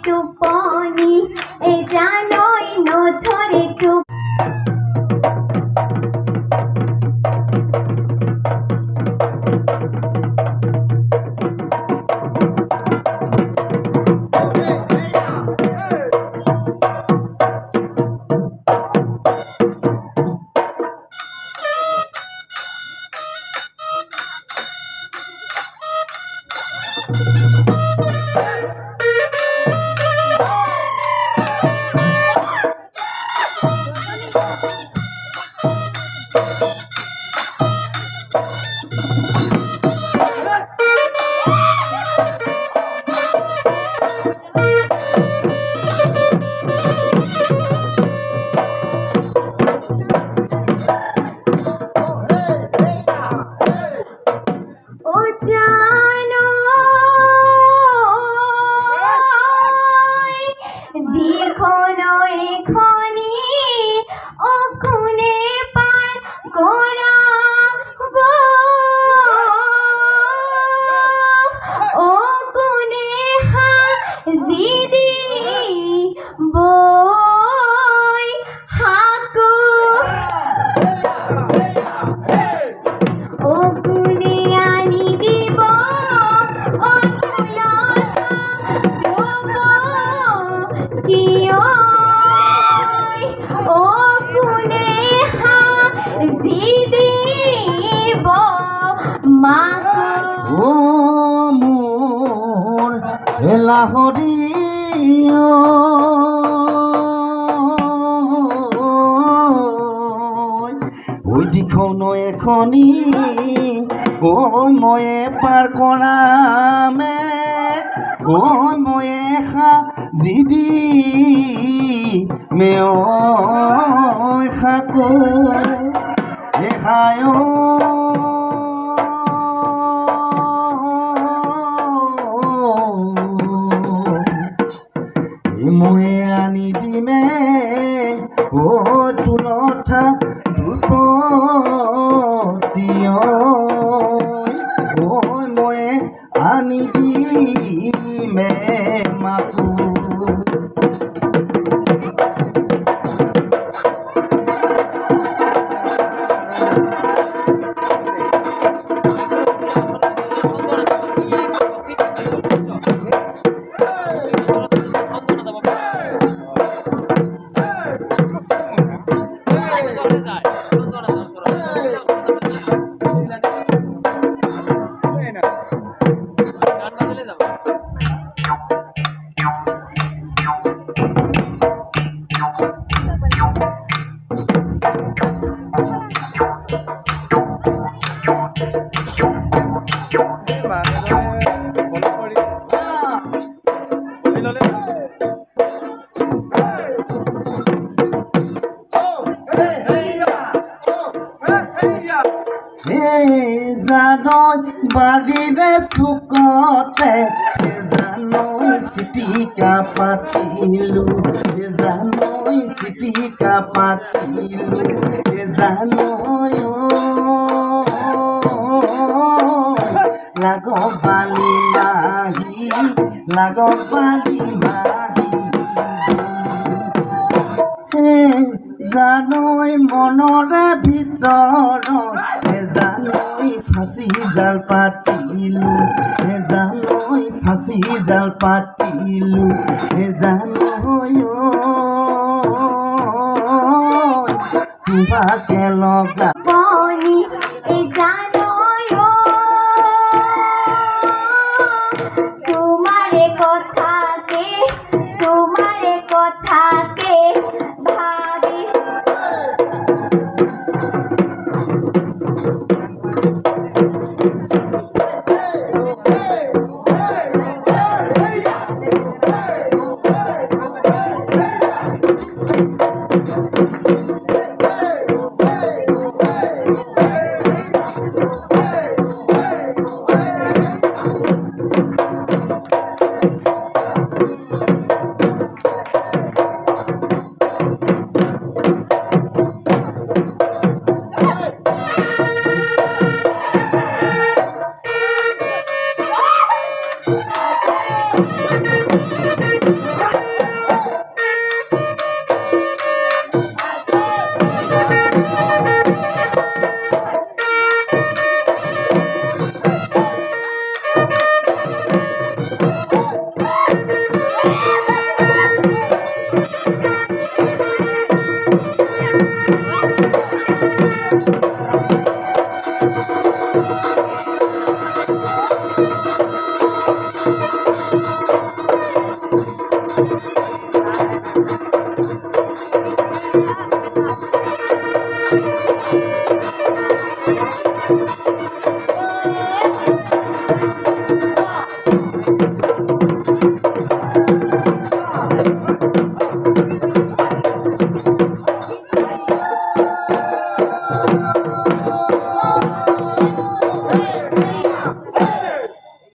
টুপনি এ জানোই নঝরে টুপ ও জানো দীর্ঘন এখনি ও কোনে পার করাব ও কোনে হাজিদি বই হাকু ও কোনে আনি দিব ও তুলসা দ্রব কিয় ও কোনে হাজিদি মাকো ও মোর লাহরিও ওই দিখন এখনি ওই ময়ে পার কৰামে ওই ময়ে জিদি মেয় খাকো দেখায় ময়ে আনি দিমে ও তুলঠা দুপতিয় ও ময়ে আনি দিমে মাকু জানই বাড়িৰে চুকতে জানই চিটিকা পাতিলো জানই চিটিকা পাতিলো জানই লাগ বালি মাহি লাগ বালি মাহি জানই মনৰে ভিতৰত জানই ফাঁচি জাল পাতিলো জানই ফাঁচি জাল পাতিলো জানই তোমাকে লগা বনি এ জানোই তোমারে কথাকে ভাবি